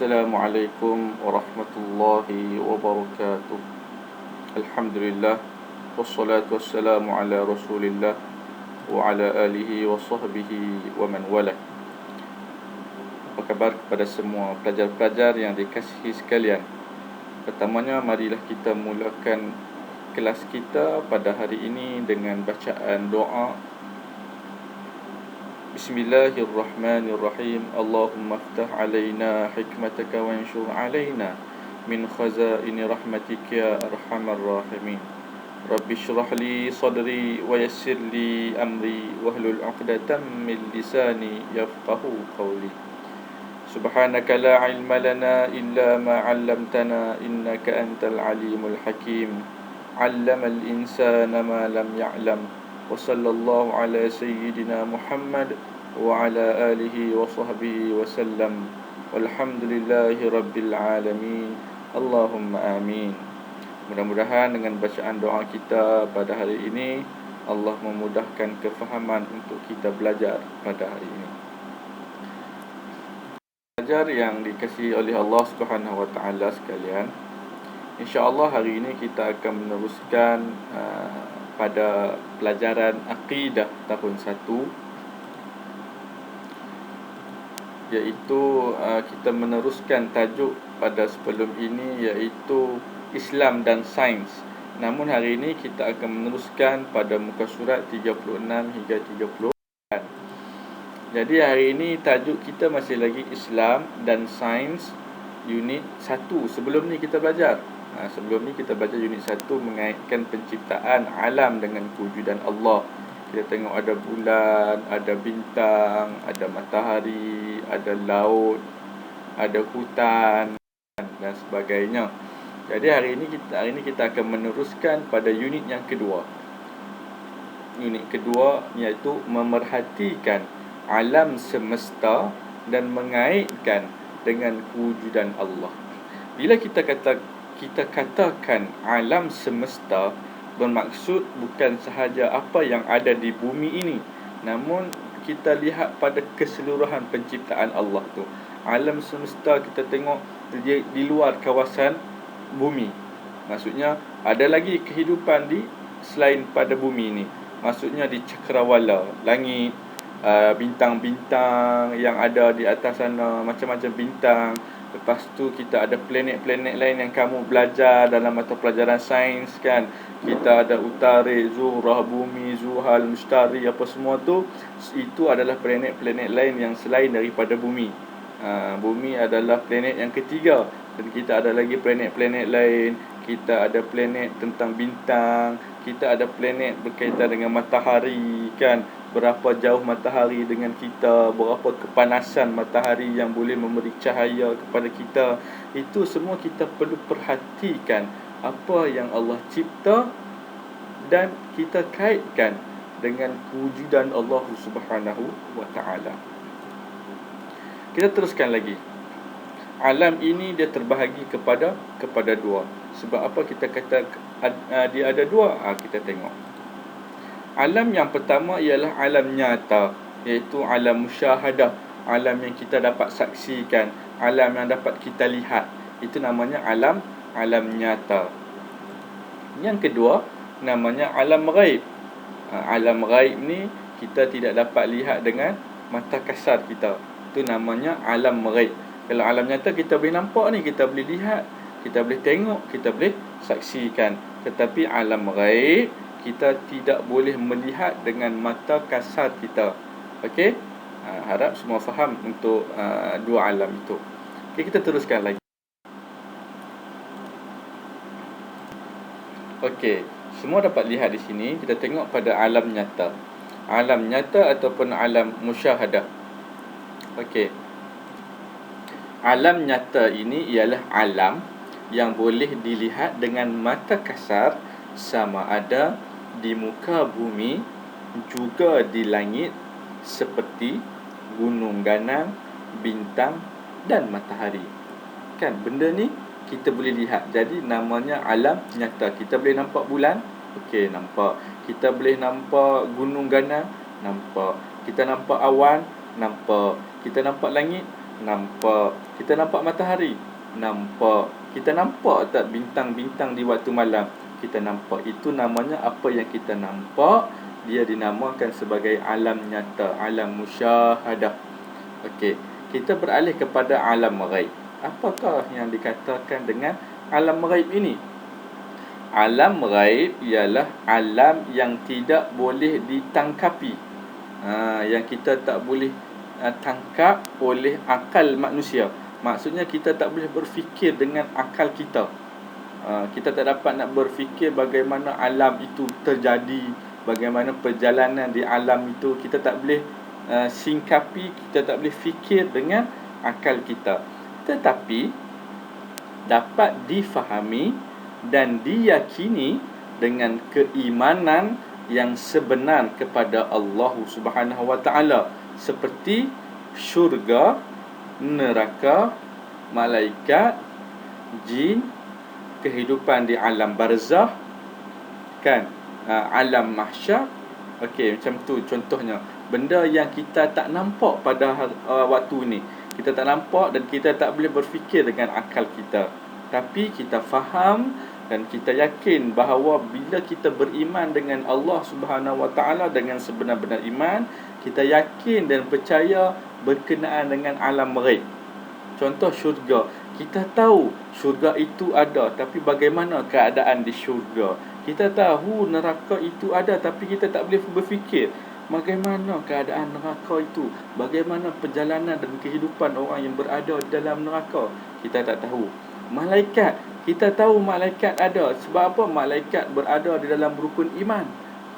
Assalamualaikum warahmatullahi wabarakatuh. Alhamdulillah, wassalatu wassalamu ala Rasulillah wa ala alihi wa sahbihi wa man wala. Apa khabar kepada semua pelajar-pelajar yang dikasihi sekalian? Pertamanya, marilah kita mulakan kelas kita pada hari ini dengan bacaan doa. Bismillahirrahmanirrahim. Allahumma aftah alaina hikmataka wa anshur alaina min khazaini rahmatika ya arhamar rahimin. Rabbi shrah li sadri wa yassir li amri wahlul 'uqdatam min lisani yafqahu qawli. Subhanaka la ilma lana illa ma 'allamtana innaka antal alimul hakim. 'Allamal insana ma lam ya'lam. Wa sallallahu ala sayyidina Muhammad wa ala alihi wa sahbihi wa sallam. Walhamdulillahi rabbil alamin. Allahumma amin. Mudah-mudahan dengan bacaan doa kita pada hari ini, Allah memudahkan kefahaman untuk kita belajar pada hari ini. Pelajar yang dikasihi oleh Allah Subhanahu wa taala sekalian, insya-Allah hari ini kita akan meneruskan pada pelajaran akidah tahun 1, iaitu kita meneruskan tajuk pada sebelum ini, iaitu Islam dan Sains. Namun hari ini kita akan meneruskan pada muka surat 36 hingga 30. Jadi hari ini tajuk kita masih lagi Islam dan Sains unit 1. Sebelum ni kita belajar Sebelum ni kita baca unit 1 mengaitkan penciptaan alam dengan kewujudan Allah. Kita tengok ada bulan, ada bintang, ada matahari, ada laut, ada hutan dan sebagainya. Jadi hari ini kita akan meneruskan pada unit yang kedua. Unit kedua iaitu memerhatikan alam semesta dan mengaitkan dengan kewujudan Allah. Bila kita katakan alam semesta, bermaksud bukan sahaja apa yang ada di bumi ini, namun kita lihat pada keseluruhan penciptaan Allah tu. Alam semesta kita tengok di luar kawasan bumi. Maksudnya ada lagi kehidupan di selain pada bumi ini. Maksudnya di cakrawala, langit, bintang-bintang yang ada di atas sana, macam-macam bintang. Lepas tu kita ada planet-planet lain yang kamu belajar dalam mata pelajaran sains kan. Kita ada Utarik, Zuhrah, Bumi, Zuhal, Mustari, apa semua tu, itu adalah planet-planet lain yang selain daripada Bumi. Bumi adalah planet yang ketiga. Dan kita ada lagi planet-planet lain. Kita ada planet tentang bintang. Kita ada planet berkaitan dengan matahari kan. Berapa jauh matahari dengan kita, berapa kepanasan matahari yang boleh memberi cahaya kepada kita. Itu semua kita perlu perhatikan apa yang Allah cipta dan kita kaitkan dengan kewujudan Allah Subhanahu wa taala. Kita teruskan lagi. Alam ini dia terbahagi kepada dua. Sebab apa kita kata dia ada dua? Kita tengok. Alam yang pertama ialah alam nyata, iaitu alam musyahadah, alam yang kita dapat saksikan, alam yang dapat kita lihat. Itu namanya alam nyata. Yang kedua namanya alam ghaib. Alam ghaib ni kita tidak dapat lihat dengan mata kasar kita. Itu namanya alam ghaib. Kalau alam nyata kita boleh nampak ni, kita boleh lihat, kita boleh tengok, kita boleh saksikan. Tetapi alam ghaib kita tidak boleh melihat dengan mata kasar kita. Okey? Harap semua faham untuk dua alam itu. Okey, kita teruskan lagi. Okey, semua dapat lihat di sini. Kita tengok pada alam nyata. Alam nyata ataupun alam musyahadah. Okey. Alam nyata ini ialah alam yang boleh dilihat dengan mata kasar, sama ada di muka bumi juga di langit, seperti gunung ganang, bintang dan matahari. Kan benda ni kita boleh lihat. Jadi namanya alam nyata. Kita boleh nampak bulan? Okey, nampak. Kita boleh nampak gunung ganang? Nampak. Kita nampak awan? Nampak. Kita nampak langit? Nampak. Kita nampak matahari? Nampak. Kita nampak tak bintang-bintang di waktu malam? Kita nampak. Itu namanya apa yang kita nampak. Dia dinamakan sebagai alam nyata, alam musyahadah. Okey, kita beralih kepada alam ghaib. Apakah yang dikatakan dengan alam ghaib ini? Alam ghaib ialah alam yang tidak boleh ditangkapi. Yang kita tak boleh tangkap oleh akal manusia. Maksudnya kita tak boleh berfikir dengan akal kita. Kita tak dapat nak berfikir bagaimana alam itu terjadi, bagaimana perjalanan di alam itu. Kita tak boleh singkapi, kita tak boleh fikir dengan akal kita. Tetapi dapat difahami dan diyakini dengan keimanan yang sebenar kepada Allah Subhanahu Wa Taala, seperti syurga, neraka, malaikat, jin, kehidupan di alam barzah, kan, alam mahsyar. Okey, macam tu contohnya. Benda yang kita tak nampak pada waktu ni. Kita tak nampak dan kita tak boleh berfikir dengan akal kita. Tapi kita faham dan kita yakin bahawa bila kita beriman dengan Allah Subhanahu Wa Taala dengan sebenar-benar iman, kita yakin dan percaya berkenaan dengan alam ghaib. Contoh syurga. Kita tahu syurga itu ada, tapi bagaimana keadaan di syurga? Kita tahu neraka itu ada, tapi kita tak boleh berfikir bagaimana keadaan neraka itu, bagaimana perjalanan dan kehidupan orang yang berada di dalam neraka. Kita tak tahu. Malaikat, kita tahu malaikat ada. Sebab apa? Malaikat berada di dalam rukun iman.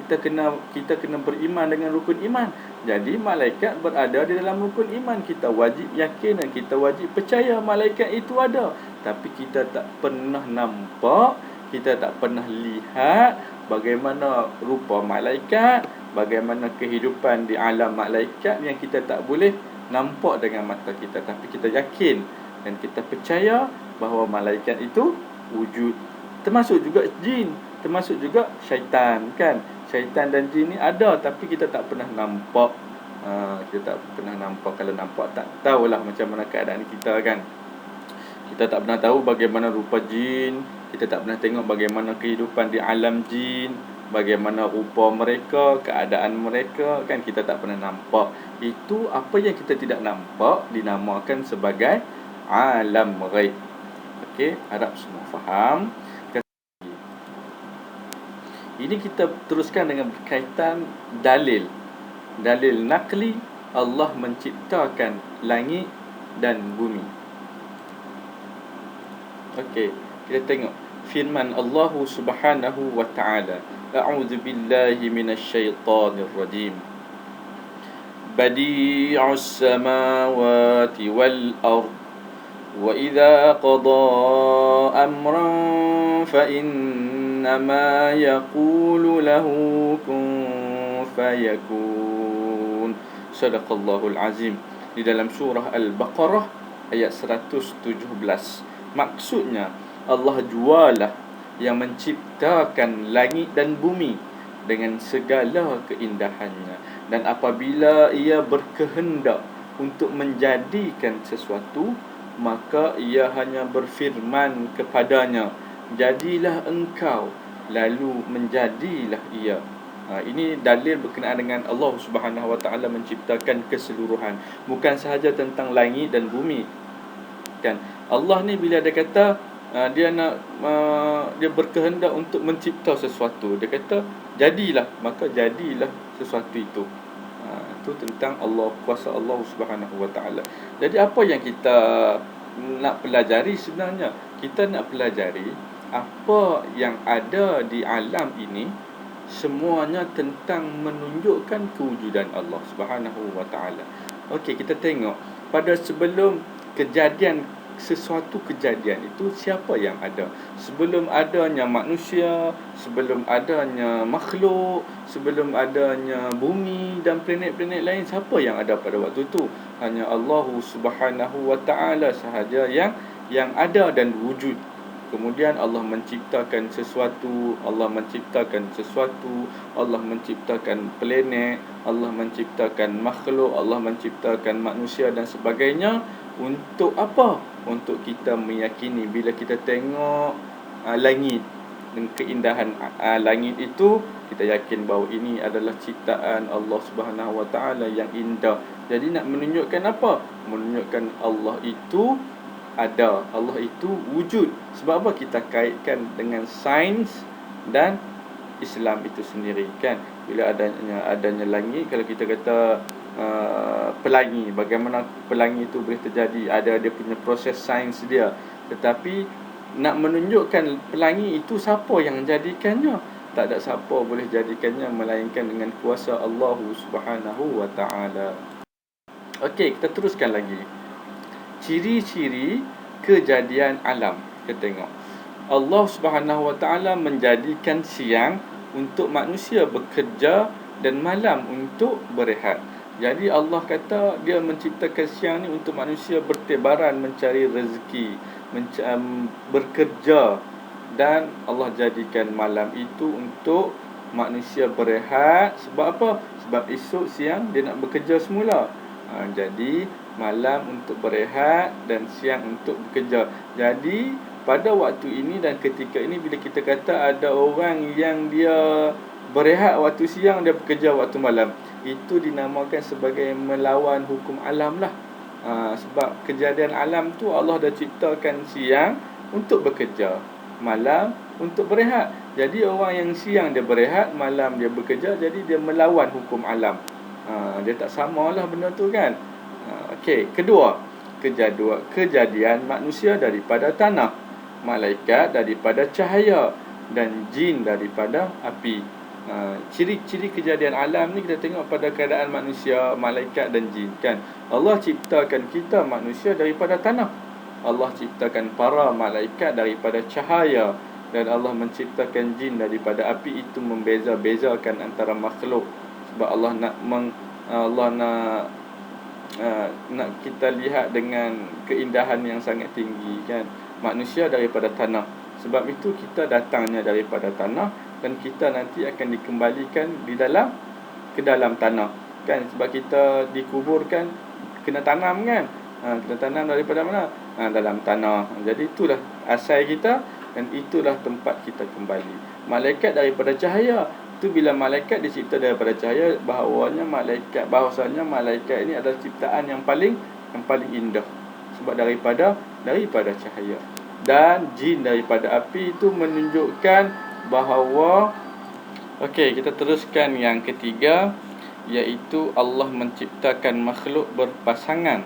Kita kena beriman dengan rukun iman. Jadi malaikat berada di dalam rukun iman. Kita wajib yakin dan kita wajib percaya malaikat itu ada. Tapi kita tak pernah nampak, kita tak pernah lihat bagaimana rupa malaikat, bagaimana kehidupan di alam malaikat yang kita tak boleh nampak dengan mata kita. Tapi kita yakin dan kita percaya bahawa malaikat itu wujud. Termasuk juga jin, termasuk juga syaitan, kan. Syaitan dan jin ni ada, tapi kita tak pernah nampak. Kita tak pernah nampak. Kalau nampak tak tahulah macam mana keadaan kita, kan. Kita tak pernah tahu bagaimana rupa jin. Kita tak pernah tengok bagaimana kehidupan di alam jin, bagaimana rupa mereka, keadaan mereka, kan. Kita tak pernah nampak. Itu apa yang kita tidak nampak dinamakan sebagai alam ghaib. Okey, harap semua faham. Ini kita teruskan dengan berkaitan dalil. Dalil naqli, Allah menciptakan langit dan bumi. Okey, kita tengok firman Allah Subhanahu wa taala. A'udzu billahi minasyaitonir rajim. Badi'us samawati wal ard. Wa idza qada amran fa innama yaqulu lahu kun fayakun. Sadaqallahul azim. Di dalam surah Al-Baqarah ayat 117. Maksudnya Allah jualah yang menciptakan langit dan bumi dengan segala keindahannya, dan apabila ia berkehendak untuk menjadikan sesuatu, maka ia hanya berfirman kepadanya, jadilah engkau, lalu menjadilah ia. Ini dalil berkenaan dengan Allah Subhanahu Wa Taala menciptakan keseluruhan, bukan sahaja tentang langit dan bumi, kan. Allah ni bila dia kata dia nak dia berkehendak untuk mencipta sesuatu, dia kata jadilah, maka jadilah sesuatu itu. Itu tentang Allah, kuasa Allah Subhanahu Wa Taala. Jadi apa yang kita nak pelajari sebenarnya? Kita nak pelajari apa yang ada di alam ini semuanya tentang menunjukkan kewujudan Allah Subhanahu Wa Taala. Okey, kita tengok pada sebelum sesuatu kejadian itu, siapa yang ada? Sebelum adanya manusia, sebelum adanya makhluk, sebelum adanya bumi dan planet-planet lain, siapa yang ada pada waktu itu? Hanya Allah Subhanahu Wa Taala sahaja yang ada dan wujud. Kemudian Allah menciptakan sesuatu, Allah menciptakan planet, Allah menciptakan makhluk, Allah menciptakan manusia dan sebagainya Untuk apa? Untuk kita meyakini bila kita tengok langit dan keindahan langit itu, kita yakin bahawa ini adalah ciptaan Allah Subhanahu Wa Taala yang indah. Jadi nak menunjukkan apa? Menunjukkan Allah itu ada, Allah itu wujud. Sebab apa? Kita kaitkan dengan sains dan Islam itu sendiri, kan. Bila adanya langit, kalau kita kata pelangi, bagaimana pelangi itu boleh terjadi, ada dia punya proses sains dia. Tetapi nak menunjukkan pelangi itu siapa yang jadikannya? Tak ada siapa boleh jadikannya melainkan dengan kuasa Allah Subhanahu Wa Taala. Okey, kita teruskan lagi. Ciri-ciri kejadian alam. Kita tengok. Allah Subhanahu Wa Taala menjadikan siang untuk manusia bekerja dan malam untuk berehat. Jadi Allah kata dia menciptakan siang ni untuk manusia bertebaran mencari rezeki, bekerja, dan Allah jadikan malam itu untuk manusia berehat. Sebab apa? Sebab esok siang dia nak bekerja semula. Jadi malam untuk berehat dan siang untuk bekerja. Jadi pada waktu ini dan ketika ini, bila kita kata ada orang yang dia berehat waktu siang, dia bekerja waktu malam, itu dinamakan sebagai melawan hukum alam lah. Sebab kejadian alam tu Allah dah ciptakan siang untuk bekerja, malam untuk berehat. Jadi orang yang siang dia berehat, malam dia bekerja, jadi dia melawan hukum alam. Dia tak samalah benda tu, kan. Okey, kedua, kejadian manusia daripada tanah, malaikat daripada cahaya, dan jin daripada api. Ciri-ciri kejadian alam ni kita tengok pada keadaan manusia, malaikat dan jin, kan. Allah ciptakan kita manusia daripada tanah, Allah ciptakan para malaikat daripada cahaya, dan Allah menciptakan jin daripada api. Itu membeza-bezakan antara makhluk. Sebab Allah nak kita lihat dengan keindahan yang sangat tinggi, kan. Manusia daripada tanah, sebab itu kita datangnya daripada tanah, dan kita nanti akan dikembalikan ke dalam tanah, kan. Sebab kita dikuburkan kena tanam, kan. Kena tanam daripada mana? Dalam tanah. Jadi itulah asal kita, dan itulah tempat kita kembali. Malaikat daripada cahaya, itu bila malaikat dicipta daripada cahaya, bahawasanya malaikat ini adalah ciptaan yang paling indah, sebab daripada cahaya. Dan jin daripada api, itu menunjukkan bahawa, okey, kita teruskan yang ketiga, iaitu Allah menciptakan makhluk berpasangan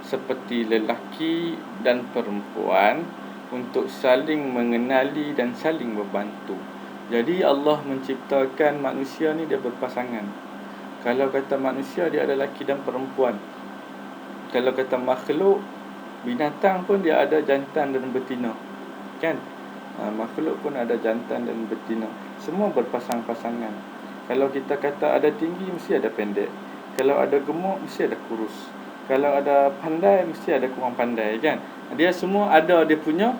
seperti lelaki dan perempuan untuk saling mengenali dan saling membantu. Jadi Allah menciptakan manusia ni dia berpasangan. Kalau kata manusia, dia ada lelaki dan perempuan. Kalau kata makhluk, binatang pun dia ada jantan dan betina, kan. Makhluk pun ada jantan dan betina. Semua berpasang-pasangan. Kalau kita kata ada tinggi, mesti ada pendek. Kalau ada gemuk, mesti ada kurus. Kalau ada pandai, mesti ada kurang pandai, kan. Dia semua ada dia punya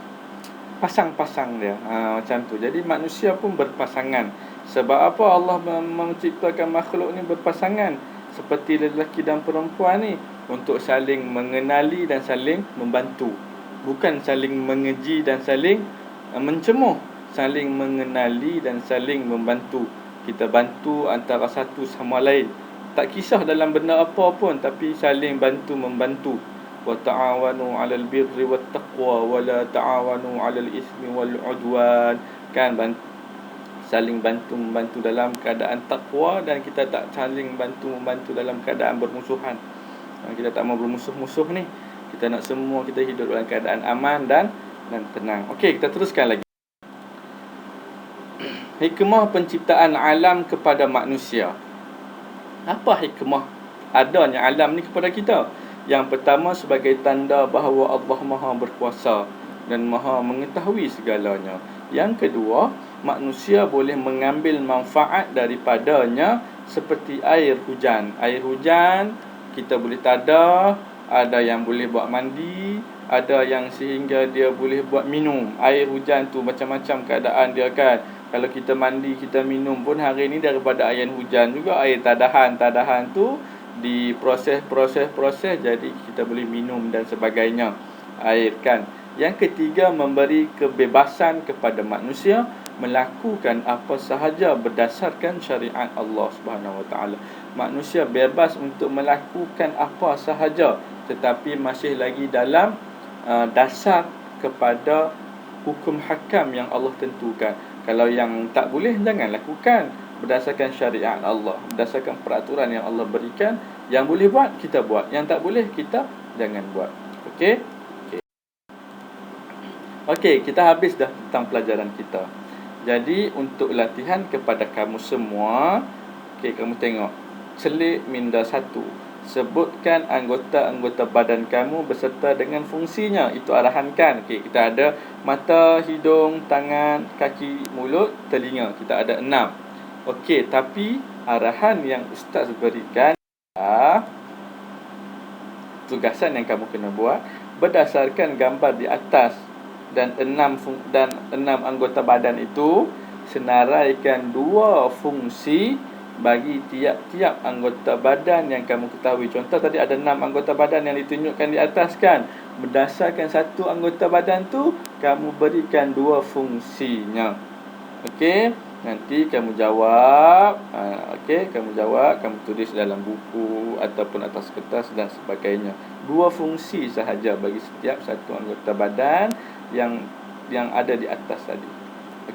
pasang-pasang dia. Macam tu. Jadi manusia pun berpasangan. Sebab apa Allah menciptakan makhluk ni berpasangan seperti lelaki dan perempuan ni? Untuk saling mengenali dan saling membantu. Bukan saling mengeji dan saling mencemuh. Saling mengenali dan saling membantu. Kita bantu antara satu sama lain. Tak kisah dalam benda apa pun, tapi saling bantu-membantu. Wa ta'awanu 'alal birri wat taqwa wa la ta'awanu 'alal ismi wal 'udwan. Kan, saling bantu-membantu dalam keadaan takwa, dan kita tak saling bantu-membantu dalam keadaan bermusuhan. Kita tak mau bermusuh-musuh ni. Kita nak semua kita hidup dalam keadaan aman dan tenang. Okey, kita teruskan lagi. Hikmah penciptaan alam kepada manusia. Apa hikmah adanya alam ni kepada kita? Yang pertama, sebagai tanda bahawa Allah Maha berkuasa dan Maha mengetahui segalanya. Yang kedua, manusia boleh mengambil manfaat daripadanya, seperti air hujan. Air hujan kita boleh tadah, ada yang boleh buat mandi, ada yang sehingga dia boleh buat minum. Air hujan tu macam-macam keadaan dia, kan. Kalau kita mandi, kita minum pun hari ni daripada air hujan juga. Air tadahan tu di proses jadi kita boleh minum dan sebagainya air kan. Yang ketiga, memberi kebebasan kepada manusia melakukan apa sahaja berdasarkan syariat Allah Subhanahu Wa Taala. Manusia bebas untuk melakukan apa sahaja, tetapi masih lagi dalam dasar kepada hukum hakam yang Allah tentukan. Kalau yang tak boleh, jangan lakukan. Berdasarkan syariat Allah, berdasarkan peraturan yang Allah berikan. Yang boleh buat, kita buat. Yang tak boleh, kita jangan buat. Okey? Okey, kita habis dah tentang pelajaran kita. Jadi, untuk latihan kepada kamu semua, okey, kamu tengok. Celik minda 1. Sebutkan anggota-anggota badan kamu beserta dengan fungsinya. Itu arahan kan. Okey, kita ada mata, hidung, tangan, kaki, mulut, telinga. Kita ada 6. Okey, tapi arahan yang ustaz berikan adalah tugasan yang kamu kena buat berdasarkan gambar di atas dan 6 anggota badan itu, senaraikan 2 fungsi bagi tiap-tiap anggota badan yang kamu ketahui. Contoh tadi ada 6 anggota badan yang ditunjukkan di atas kan. Berdasarkan 1 anggota badan tu, kamu berikan 2 fungsinya. Okey, nanti kamu jawab. Okey, kamu jawab, kamu tulis dalam buku ataupun atas kertas dan sebagainya. 2 fungsi sahaja bagi setiap 1 anggota badan yang ada di atas tadi.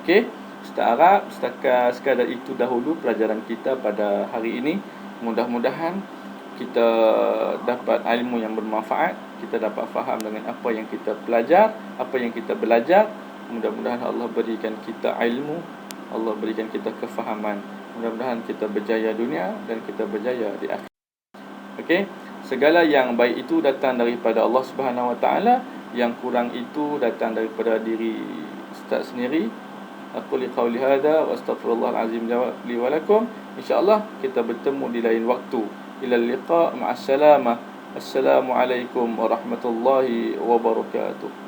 Okey, Ustaz harap sekadar itu dahulu pelajaran kita pada hari ini. Mudah-mudahan kita dapat ilmu yang bermanfaat, kita dapat faham dengan apa yang kita belajar, apa yang kita belajar. Mudah-mudahan Allah berikan kita ilmu, Allah berikan kita kefahaman. Mudah-mudahan kita berjaya dunia dan kita berjaya di akhirat. Okey, segala yang baik itu datang daripada Allah Subhanahu Wa Taala, yang kurang itu datang daripada diri Ustaz sendiri. Aku liqauli hadza wa astaghfirullahal azim li wa lakum. Insya-Allah kita bertemu di lain waktu. Ila liqa, ma'assalamah. Assalamualaikum warahmatullahi wabarakatuh.